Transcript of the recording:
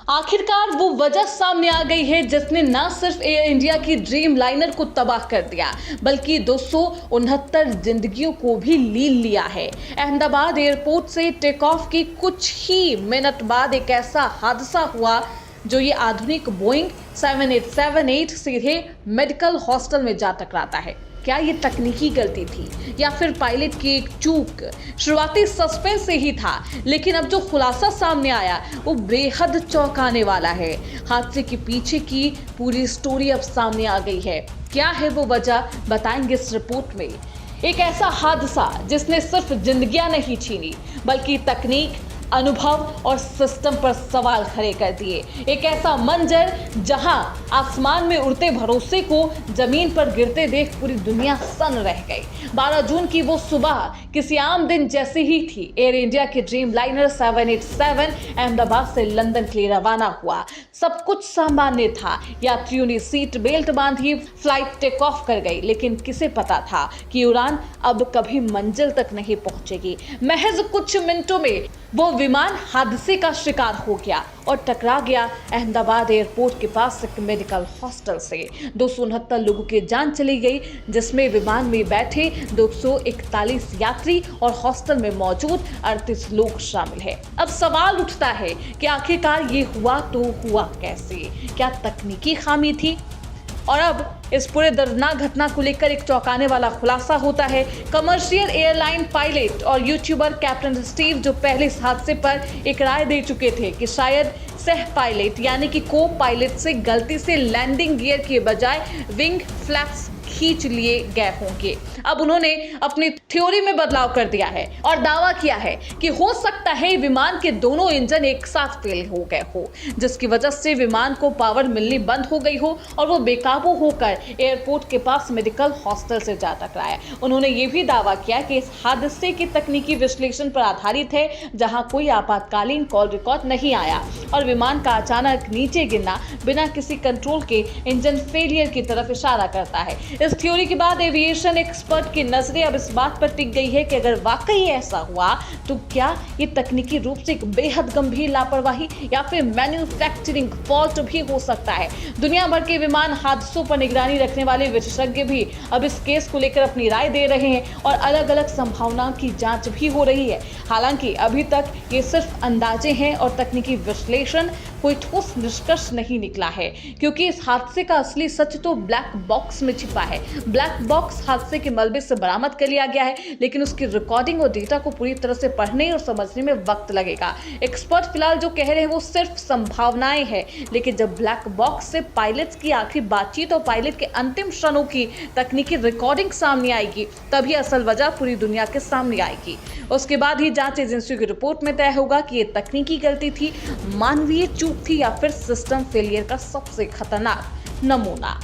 आखिरकार वो वजह सामने आ गई है जिसने न सिर्फ एयर इंडिया की ड्रीम लाइनर को तबाह कर दिया बल्कि 269 जिंदगियों को भी लील लिया है। अहमदाबाद एयरपोर्ट से टेक ऑफ की कुछ ही मिनट बाद एक ऐसा हादसा हुआ जो ये आधुनिक बोइंग 7878 सीधे मेडिकल हॉस्टल में जा टकराता है। क्या ये तकनीकी गलती थी या फिर पायलट की एक चूक? शुरुआती सस्पेंस से ही था, लेकिन अब जो खुलासा सामने आया वो बेहद चौंकाने वाला है। हादसे के पीछे की पूरी स्टोरी अब सामने आ गई है। क्या है वो वजह, बताएंगे इस रिपोर्ट में। एक ऐसा हादसा जिसने सिर्फ जिंदगियां नहीं छीनी बल्कि तकनीक, अनुभव और सिस्टम पर सवाल खड़े कर दिए। एक ऐसा मंजर जहां आसमान में उड़ते भरोसे को जमीन पर गिरते देख पूरी दुनिया सन्न रह गई। 12 जून की वो सुबह किसी आम दिन जैसी ही थी। एयर इंडिया के ड्रीम लाइनर 787 अहमदाबाद से लंदन के लिए रवाना हुआ। सब कुछ सामान्य था। यात्रियों ने सीट बेल्ट बांधी, फ्लाइट टेक ऑफ कर गई। लेकिन किसे पता था कि उड़ान अब कभी मंजिल तक नहीं पहुंचेगी। महज कुछ मिनटों में वो विमान हादसे का शिकार हो गया और टकरा गया अहमदाबाद एयरपोर्ट के पास एक मेडिकल हॉस्टल से। 269 लोगों की जान चली गई, जिसमें विमान में बैठे 241 यात्री और हॉस्टल में मौजूद 38 लोग शामिल हैं। अब सवाल उठता है कि आखिरकार ये हुआ तो हुआ कैसे? क्या तकनीकी खामी थी? और अब इस पूरे दर्दनाक घटना को लेकर एक चौंकाने वाला खुलासा होता है। कमर्शियल एयरलाइन पायलट और यूट्यूबर कैप्टन स्टीव, जो पहले इस हादसे पर एक राय दे चुके थे कि शायद सह पायलट यानी कि को पायलट से गलती से लैंडिंग गियर के बजाय विंग फ्लैप्स खींच लिए गए होंगे। अब उन्होंने अपनी थ्योरी में बदलाव कर दिया है और दावा किया है कि हो सकता है विमान के दोनों इंजन एक साथ फेल हो गए हो, जिसकी वजह से विमान को पावर मिलनी बंद हो गई हो और वो बेकाबू होकर एयरपोर्ट के पास मेडिकल हॉस्टल से जा टकराया। उन्होंने ये भी दावा किया कि इस हादसे की तकनीकी विश्लेषण पर आधारित है, जहां कोई आपातकालीन कॉल रिकॉर्ड नहीं आया और विमान का अचानक नीचे गिरना बिना किसी कंट्रोल के इंजन फेलियर की तरफ इशारा करता है। इस थ्योरी के बाद एविएशन एक्सपर्ट की नजरें अब इस बात पर टिक गई है कि अगर वाकई ऐसा हुआ तो क्या ये तकनीकी रूप से एक बेहद गंभीर लापरवाही या फिर मैन्युफैक्चरिंग फॉल्ट भी हो सकता है। दुनिया भर के विमान हादसों पर निगरानी रखने वाले विशेषज्ञ भी अब इस केस को लेकर अपनी राय दे रहे हैं और अलग अलग संभावनाओं की जांच भी हो रही है। हालांकि अभी तक ये सिर्फ अंदाजे हैं और तकनीकी विश्लेषण कोई ठोस निष्कर्ष नहीं निकला है, क्योंकि इस हादसे का असली सच तो ब्लैक बॉक्स में छिपा है। ब्लैक बॉक्स हादसे के मलबे से बरामद कर लिया गया है, लेकिन उसकी रिकॉर्डिंग और डेटा को पूरी तरह से पढ़ने और समझने में वक्त लगेगा। एक्सपर्ट फिलहाल जो कह रहे हैं वो सिर्फ संभावनाएं हैं, लेकिन जब ब्लैक बॉक्स से पायलट्स की आखिरी बातचीत और पायलट के अंतिम क्षणों की तकनीकी रिकॉर्डिंग सामने आएगी, तभी असल वजह पूरी दुनिया के सामने आएगी। उसके बाद ही जांच एजेंसियों की रिपोर्ट में तय होगा कि ये तकनीकी गलती थी, मानवीय चूक थी या फिर सिस्टम फेलियर का सबसे खतरनाक नमूना।